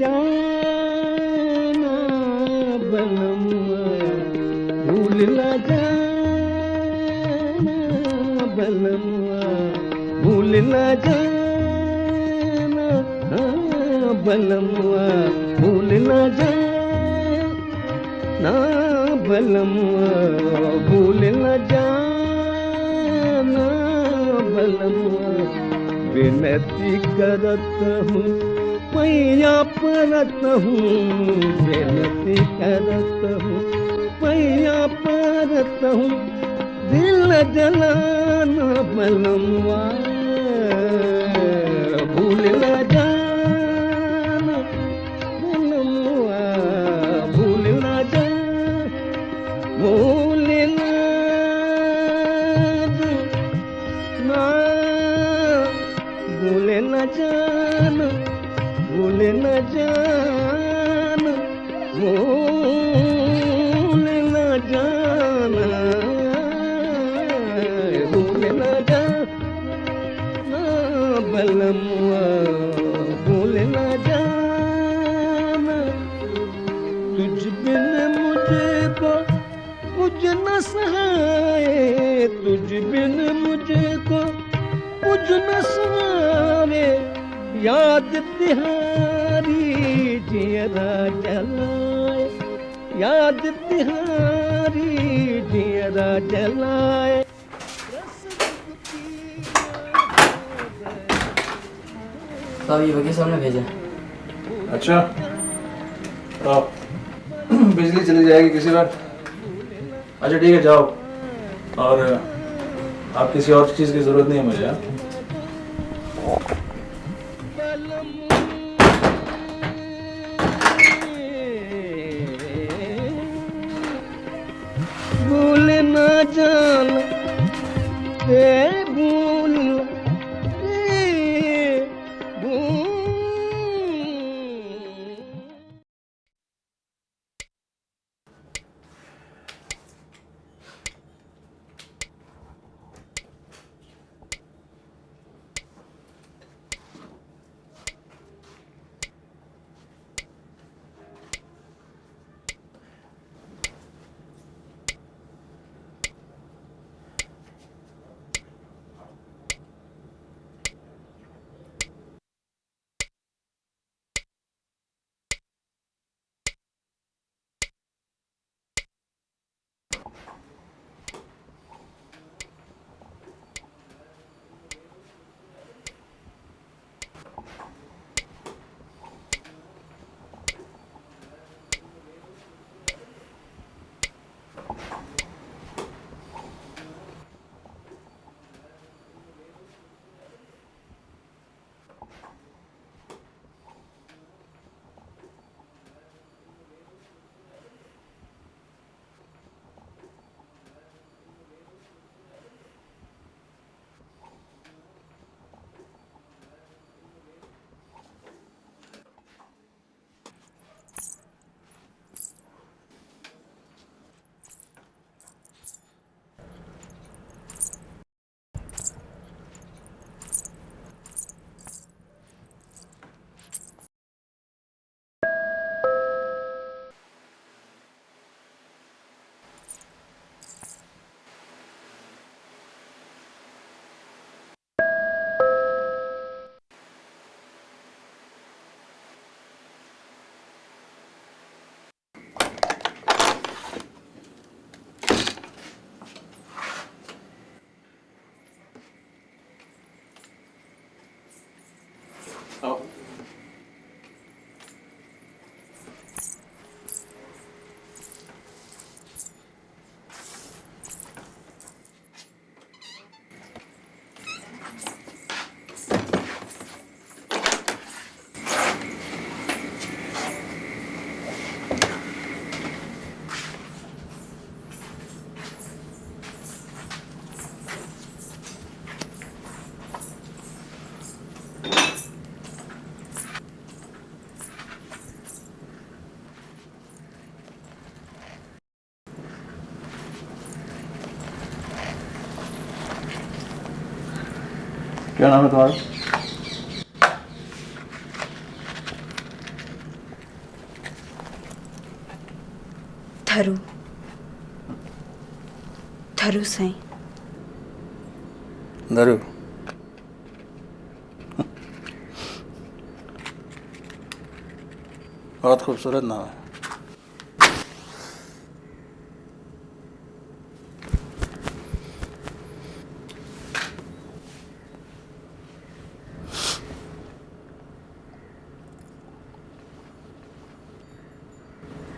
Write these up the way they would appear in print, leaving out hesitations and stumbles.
जाना बलम, भूल न जाना बलम, भूल न जाना बलम, भूल न जाना बलम, भूल न जाना बलम। विनती करत हूँ पैया परत हूँ, विनती करत हूँ पैया परत हूँ, दिल जलाना बलमवा, भूल न जाना बलमवा, भूल न जाना, भूल न जाना, भूल न जाना, भूल न जाना, भूल न जाना, भूल न जाना बलमवा, भूल न जाना। तुझ बिन मुझको कुछ न सहाए, तुझ बिन मुझको कुछ न सहारे, याद तिहारी जियरा जलाए, याद तिहारी जियरा जलाए। तो ये वकील साहब ने भेजा। अच्छा, तो बिजली चली जाएगी किसी बार। अच्छा ठीक है, जाओ, और आप किसी और चीज़ की ज़रूरत नहीं है मुझे। भूल न जाना भूल भूल। क्या नाम है तुम्हारा? थरू थरू साईं। दरू बहुत खूबसूरत नाम है।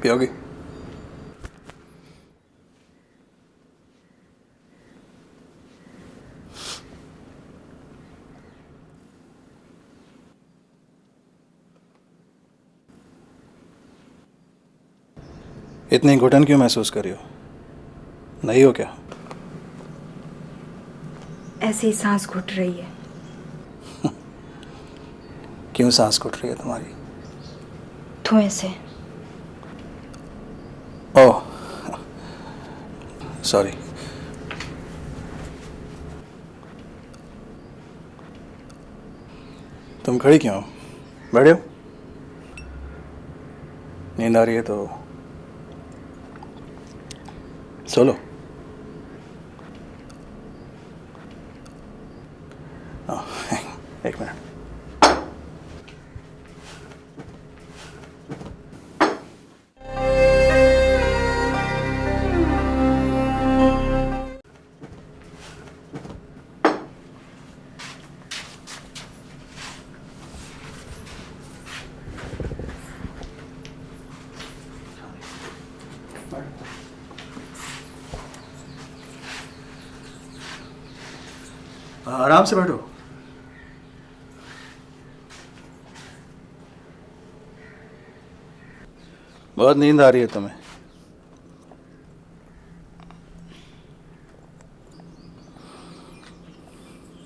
पियोगी? इतनी घुटन क्यों महसूस कर रही हो? नहीं हो क्या? ऐसे ही सांस घुट रही है। क्यों सांस घुट रही है तुम्हारी? धुएं से। Oh sorry. तुम खड़ी क्यों हो? बैठे हो? नींद आ रही है तो सो लो। एक मिनट। आराम से बैठो। बहुत नींद आ रही है तुम्हें।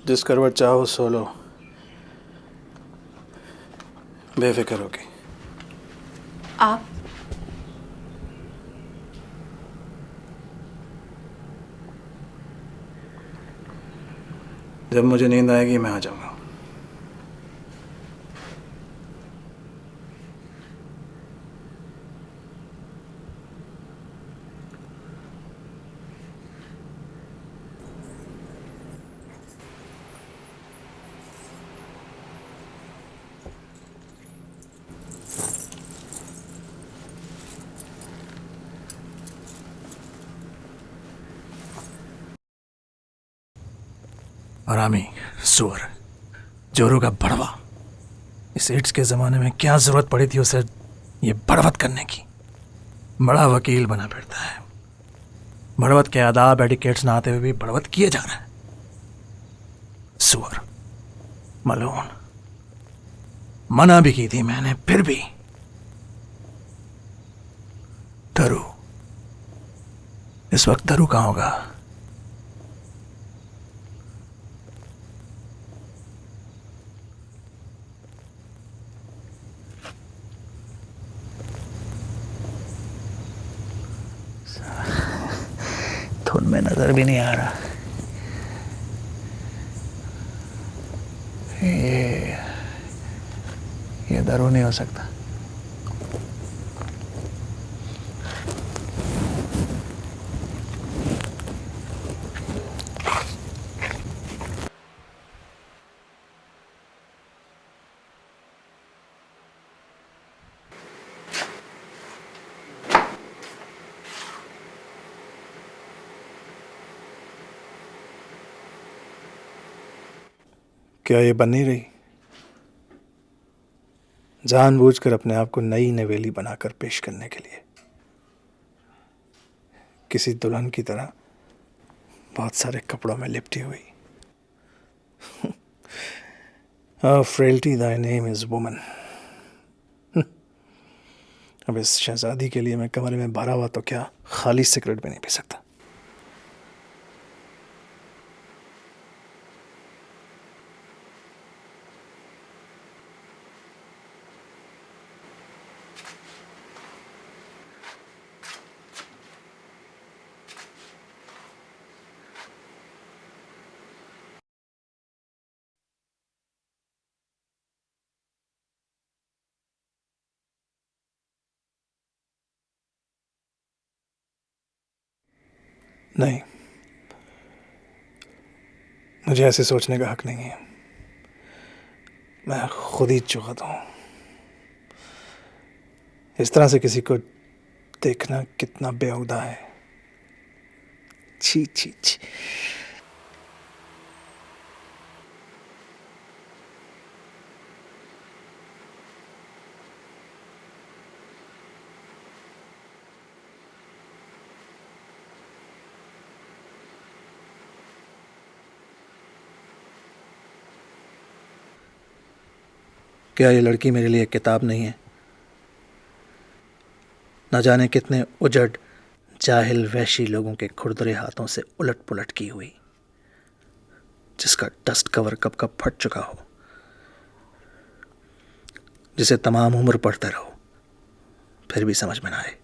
जिस करवट चाहो सो लो, बेफिक्र होके। आप जब मुझे नींद आएगी मैं आ जाऊंगा। हरामी, सुअर, जोरों का बड़वा। इस एड्स के ज़माने में क्या ज़रूरत पड़ी थी उसे ये बड़वत करने की? बड़ा वकील बना फिरता है। बड़वत के आदाब एडिकेट्स ना आते हुए भी बड़वत किए जा रहा है। सुअर, मलून। मना भी की थी मैंने, फिर भी। धरू, इस वक्त धरू कहाँ होगा? धुन में नजर भी नहीं आ रहा। ये धरू नहीं हो सकता। क्या ये बन नहीं रही? जानबूझकर अपने आप को नई नवेली बनाकर पेश करने के लिए, किसी दुल्हन की तरह बहुत सारे कपड़ों में लिपटी हुई। Frailty Dai name is woman. अब इस शहजादी के लिए मैं कमरे में भरा हुआ तो क्या, खाली सिगरेट भी नहीं पी सकता। नहीं, मुझे ऐसे सोचने का हक नहीं है। मैं खुद ही चुगत हूँ। इस तरह से किसी को देखना कितना बेहुदा है। छी छी छी। क्या ये लड़की मेरे लिए एक किताब नहीं है? न जाने कितने उजड़ जाहिल वैशी लोगों के खुरदरे हाथों से उलट पुलट की हुई, जिसका डस्ट कवर कब कब फट चुका हो, जिसे तमाम उम्र पढ़ते रहो फिर भी समझ में ना आए,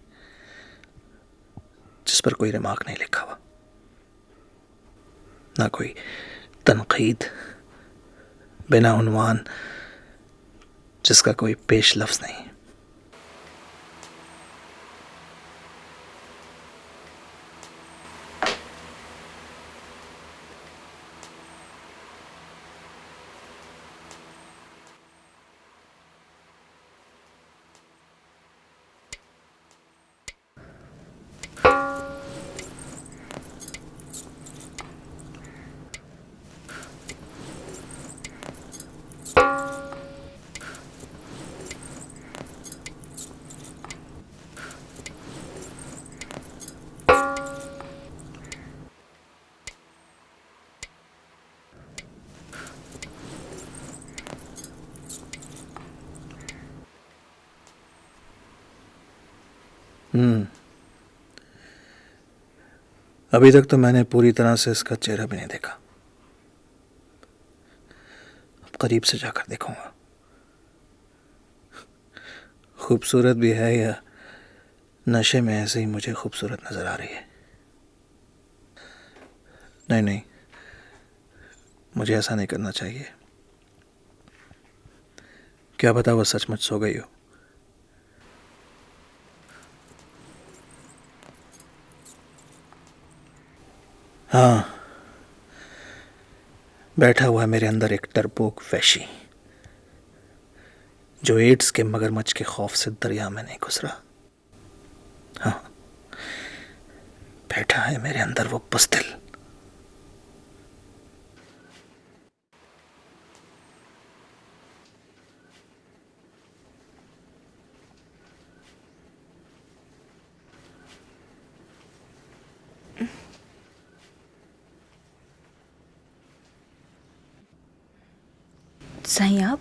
जिस पर कोई रिमार्क नहीं लिखा हुआ, ना कोई तनकीद, बिना उन्वान, जिसका कोई पेश लफ्ज नहीं। अभी तक तो मैंने पूरी तरह से इसका चेहरा भी नहीं देखा। अब करीब से जाकर देखूंगा। खूबसूरत भी है या नशे में ऐसे ही मुझे खूबसूरत नजर आ रही है? नहीं नहीं, मुझे ऐसा नहीं करना चाहिए। क्या पता वो सचमुच सो गई हो। हाँ, बैठा हुआ है मेरे अंदर एक डरपोक वैशी, जो एड्स के मगरमच्छ के खौफ से दरिया में नहीं घुस रहा। हाँ, बैठा है मेरे अंदर वो बुज़दिल। सही आप?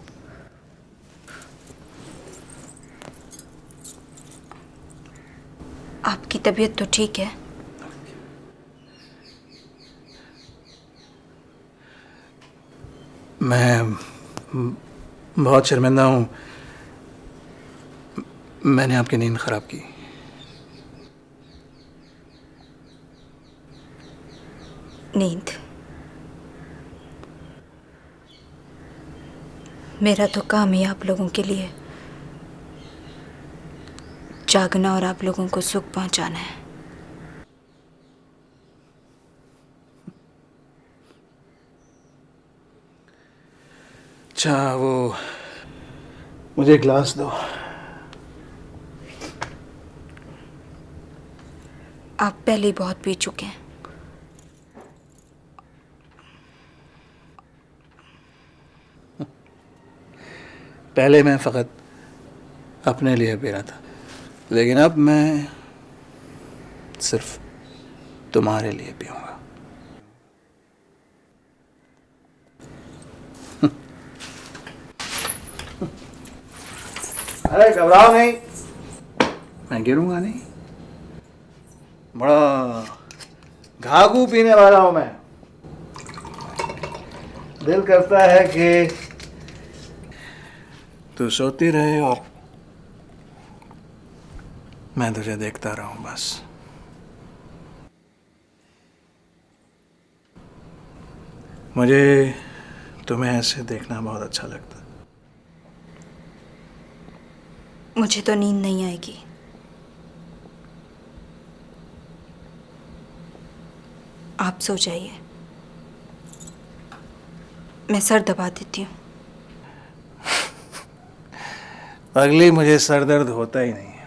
आपकी तबीयत तो ठीक है? मैं बहुत शर्मिंदा हूँ, मैंने आपकी नींद खराब की। नींद? मेरा तो काम ही आप लोगों के लिए जागना और आप लोगों को सुख पहुंचाना है। अच्छा, वो मुझे ग्लास दो। आप पहले ही बहुत पी चुके हैं। पहले मैं फ़कत अपने लिए पी रहा था, लेकिन अब मैं सिर्फ तुम्हारे लिए पीऊंगा। अरे घबराओ नहीं, मैं गिरूंगा नहीं। बड़ा घाघू पीने वाला हूं मैं। दिल करता है कि तू सोती रहे और मैं तुझे देखता रहूं बस। मुझे तुम्हें ऐसे देखना बहुत अच्छा लगता है। मुझे तो नींद नहीं आएगी। आप सो जाइए, मैं सर दबा देती हूँ। अगली मुझे सर दर्द होता ही नहीं है।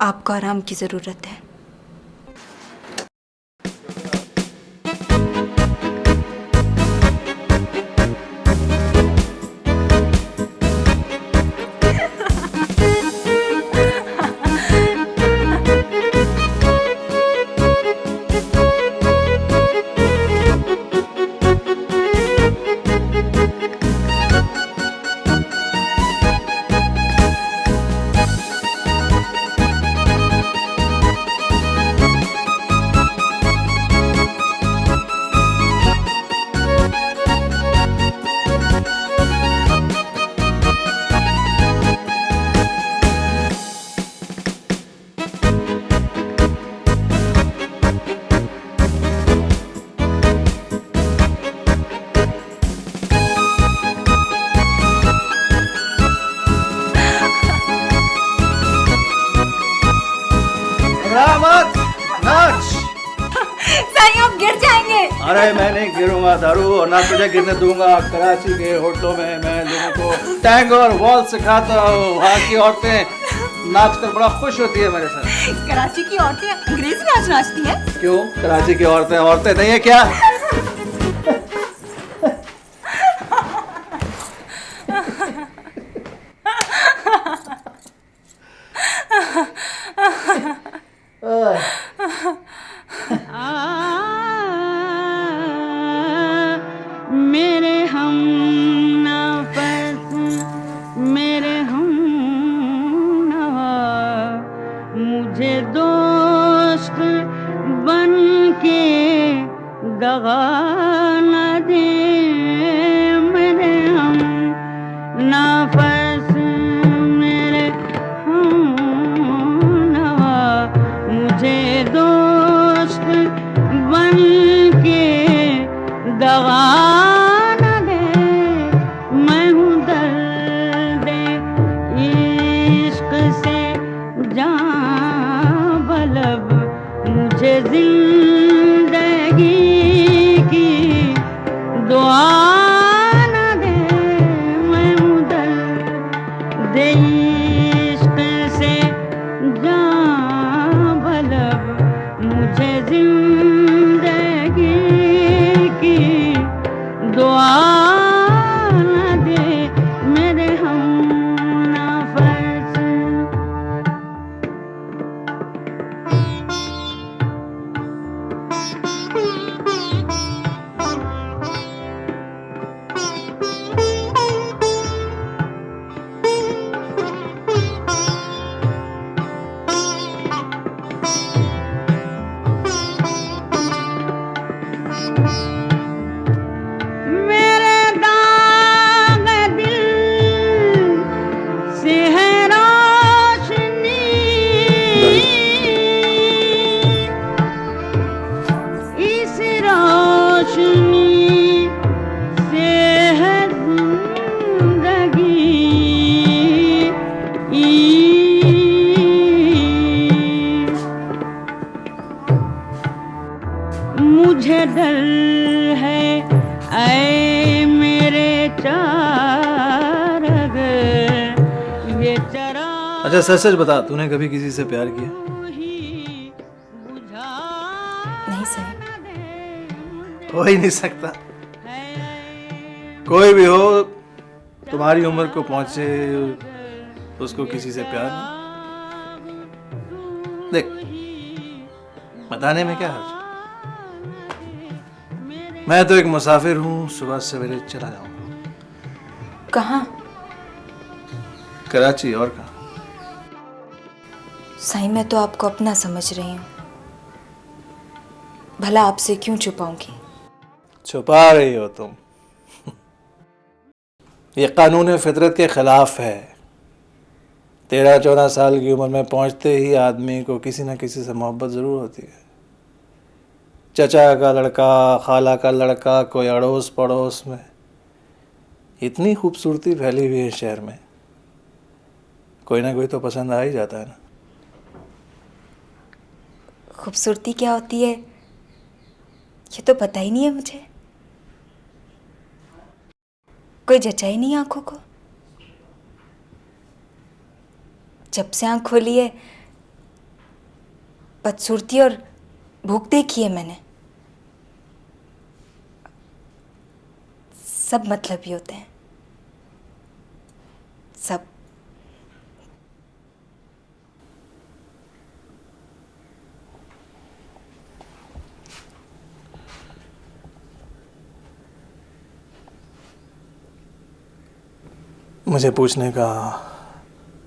आपको आराम की ज़रूरत है। मत नाच। साईं, आप गिर जाएंगे। अरे मैं नहीं गिरूंगा दारू, और ना तुझे गिरने दूंगा। कराची के होटलों में मैं लोगों को टैंगो और वॉल सिखाता हूँ। वहाँ की औरतें नाचकर बड़ा खुश होती है मेरे साथ। कराची की औरतें अंग्रेजी नाच नाचती हैं? क्यों? कराची की औरतें औरतें नहीं है क्या? मेरे हम नफस, मेरे हम नवा, मुझे दोस्त बन के दगा न दे। मेरे हम नफस, मेरे हम नवा, मुझे दोस्त बन के दगा न दे। मैं हूँ दर्द इश्क से जान बलब, मुझे जिंदगी की दुआ न दे। मैं हूँ दर्द इश्क से जान बलब, मुझे जिंदगी की दुआ न दे। मेरे हम नफस। मेरे दाग दिल से है रोशनी, इस रोशनी से है जिंदगी। मुझे डर है ऐ मेरे चारग, ये चरा अच्छा सच सच बता, तूने कभी किसी से प्यार किया? ही बुझा नहीं साईं। हो ही नहीं सकता। कोई भी हो, तुम्हारी उम्र को पहुंचे, उसको किसी से प्यार नहीं। देख, बताने में क्या हर्ज? मैं तो एक मुसाफिर हूँ, सुबह सवेरे चला जाऊंगा। कहाँ? कराची, और कहाँ? साईं, मैं तो आपको अपना समझ रही हूँ, भला आपसे क्यों छुपाऊंगी? छुपा रही हो तुम। ये कानून फितरत के खिलाफ है। 13-14 साल की उम्र में पहुंचते ही आदमी को किसी न किसी से मोहब्बत ज़रूर होती है। चचा का लड़का, खाला का लड़का, कोई अड़ोस पड़ोस में। इतनी खूबसूरती फैली हुई है शहर में, कोई ना कोई तो पसंद आ ही जाता है ना। खूबसूरती क्या होती है ये तो पता ही नहीं है मुझे। कोई जचा ही नहीं आंखों को। जब से आंख खोली है बदसूरती और भूख देखी है मैंने। सब मतलबी होते हैं, सब। मुझे पूछने का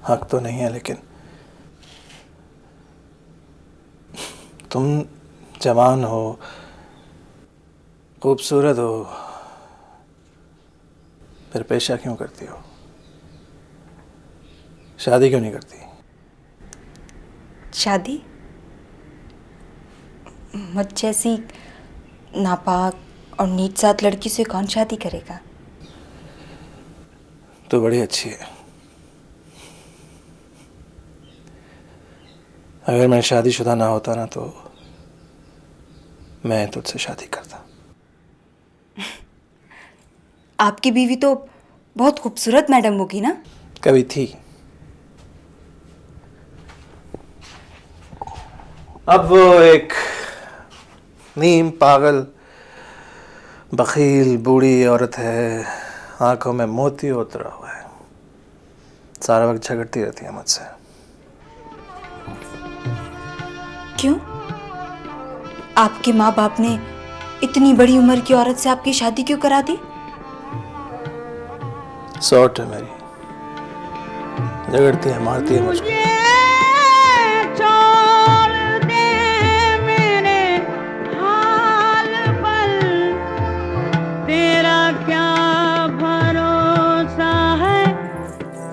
हक तो नहीं है, लेकिन तुम जवान हो, खूबसूरत हो, फिर पेशा क्यों करती हो? शादी क्यों नहीं करती? शादी? मुझ जैसी नापाक और नीच जात लड़की से कौन शादी करेगा? तो बड़ी अच्छी है। अगर मैं शादीशुदा ना होता ना तो मैं तुझसे शादी करता। आपकी बीवी तो बहुत खूबसूरत मैडम होगी ना? कभी थी, अब वो एक नीम पागल बखील बूढ़ी औरत है, आंखों में मोती उतरा हुआ है, सारा वक्त झगड़ती रहती है मुझसे। क्यों? आपके माँ बाप ने इतनी बड़ी उम्र की औरत से आपकी शादी क्यों करा दी? सॉर्ट है मेरी, झगड़ती है, मारती है मुझको। छोड़ दे मेरे हाल पर, तेरा क्या भरोसा है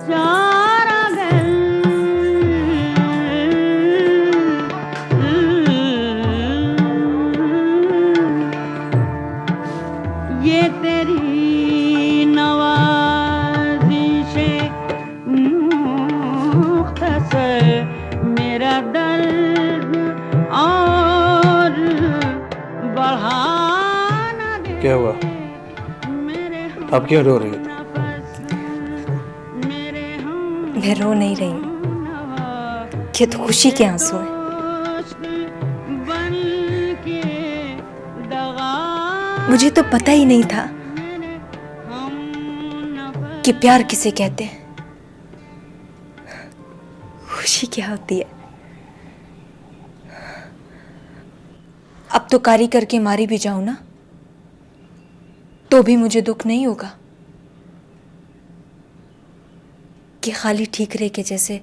सारा घर। ये तेरी नवाज़िश मुख्तसर मेरा दर्द और बढ़ाना दे। क्या हुआ? मेरे अब क्यों रो रही हो? मेरे मैं रो नहीं रही हूँ, ये तो खुशी के आंसू हैं। बन के दगा मुझे तो पता ही नहीं था कि प्यार किसे कहते हैं, खुशी क्या होती है। अब तो कारी करके मारी भी जाऊं ना तो भी मुझे दुख नहीं होगा कि खाली ठीकरे के जैसे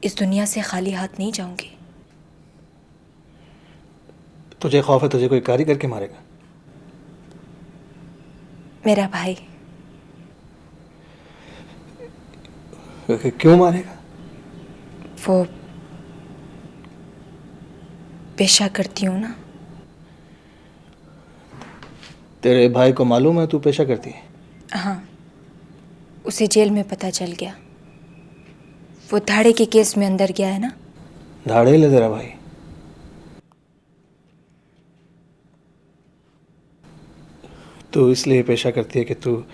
इस दुनिया से खाली हाथ नहीं जाऊंगी। तुझे खौफ है तुझे कोई कारी करके मारेगा? मेरा भाई। क्यों मारेगा? वो पेशा करती हूँ ना। तेरे भाई को मालूम है तू पेशा करती है? हाँ, उसे जेल में पता चल गया। वो धाड़े के केस में अंदर गया है ना। धाड़े ले तेरा भाई? तू इसलिए पेशा करती है कि तू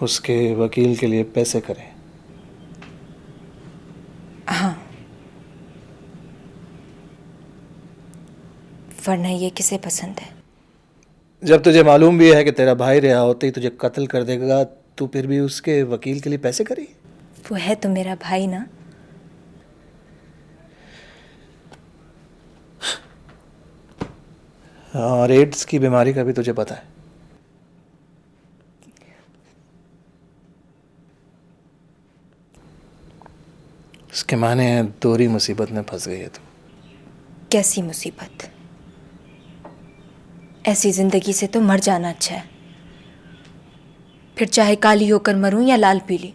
उसके वकील के लिए पैसे करे? हाँ, वरना ये किसे पसंद है? जब तुझे मालूम भी है कि तेरा भाई रिहा होते ही तुझे कत्ल कर देगा, तू फिर भी उसके वकील के लिए पैसे करी? वो है तो मेरा भाई ना। और एड्स की बीमारी का भी तुझे पता है? उसके माने दोहरी मुसीबत में फंस गई है तू। कैसी मुसीबत? ऐसी जिंदगी से तो मर जाना अच्छा है, फिर चाहे काली होकर मरूं या लाल पीली,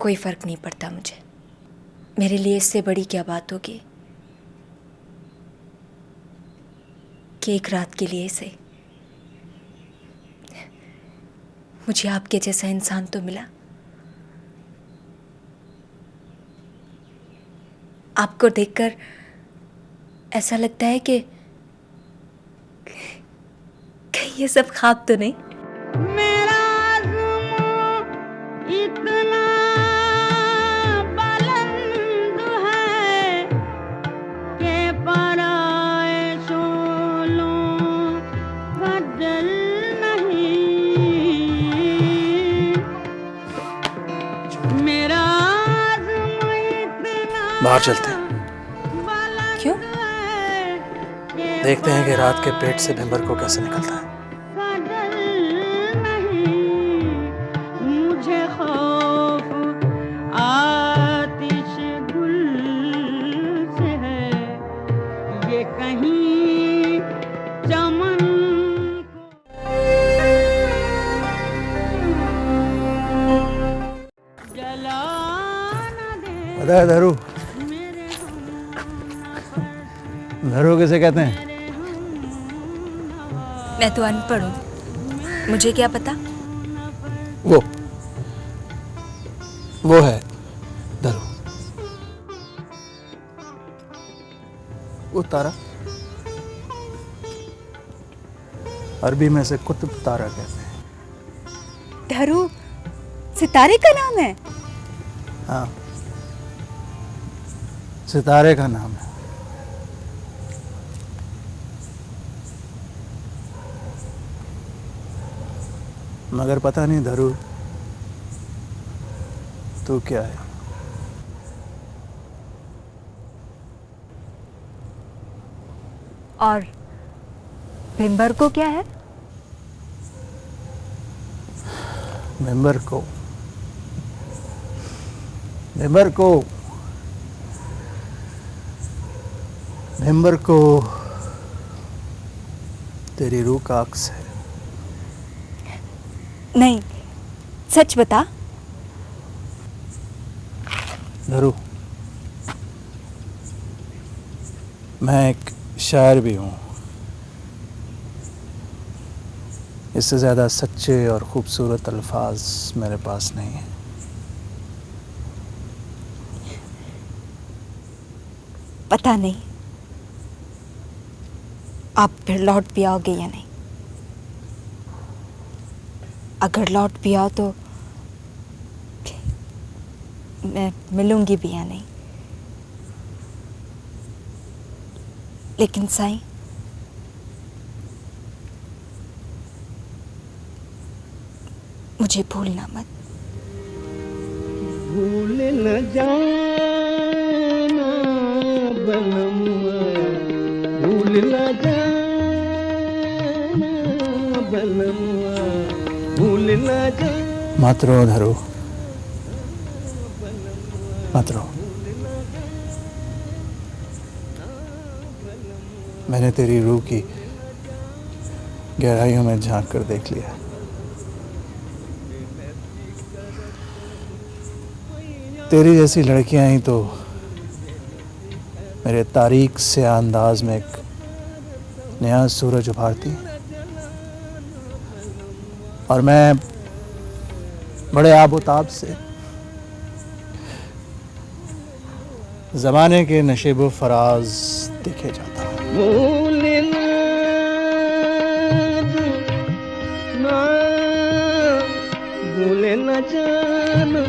कोई फर्क नहीं पड़ता मुझे। मेरे लिए इससे बड़ी क्या बात होगी कि एक रात के लिए सही मुझे आपके जैसा इंसान तो मिला आपको देखकर ऐसा लगता है कि कहीं ये सब ख्वाब तो नहीं। मेरा आज़म इतना बुलंद है कि पराए शोलों का दिल नहीं। मेरा आज़म इतना बाहर चलते हैं, बुलंद क्यों? है कि देखते हैं कि रात के पेट से भिंबर को कैसे निकलता है। मुझे खौफ आतिश गुल से है, ये कहीं चमन को जला न दे पता है धरू, मेरे धरू किसे कहते हैं? मैं तो अनपढ़ हूँ, मुझे क्या पता। वो है धरू, वो तारा, अरबी में से कुतुब तारा कहते हैं। धरू सितारे का नाम है? हाँ, सितारे का नाम है। मगर पता नहीं धरू तू क्या है। और भिंबर को क्या है? भिंबर को तेरी रूह का अक्स है। नहीं, सच बता। धरू, मैं एक शायर भी हूँ। इससे ज़्यादा सच्चे और खूबसूरत अल्फाज मेरे पास नहीं हैं। पता नहीं आप फिर लौट भी आओगे या नहीं। अगर लौट भी आओ तो मैं मिलूंगी भी या नहीं। लेकिन साईं, मुझे भूलना मत। भूल न जाना बनम, भूल न जाना बनम, भूल न जाना। मत रो धरू, मत रो। मैंने तेरी रूह की गहराइयों में झांक कर देख लिया। तेरी जैसी लड़कियां ही तो मेरे तारीख से अंदाज में एक नया सूरज उभारती, और मैं बड़े आबोताब से ज़माने के नशेबो फराज देखे जाता हूँ। भूल न जाना, भूल न जाना,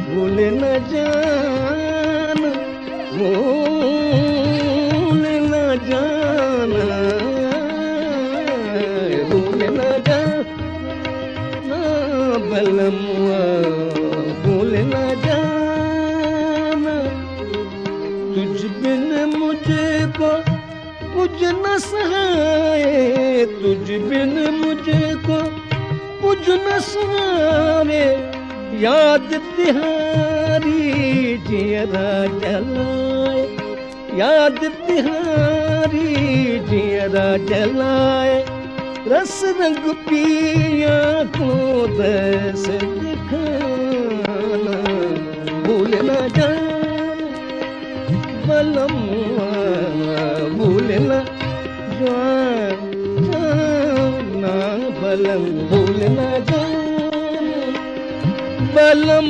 भूल न जाना, भूल न जाना बलमुआ, भूल न जाना। तुझ बिन मुझको कुछ न सहाए, तुझ बिन मुझको कुछ न सहारे। याद तिहारी जियरा जलाए, याद तिहारी जियरा जलाए। रस रंग पिया को दस दिखाना, भूल न जाना बलमुआ, भूल न जाना बलम, भूल न जाना बलम।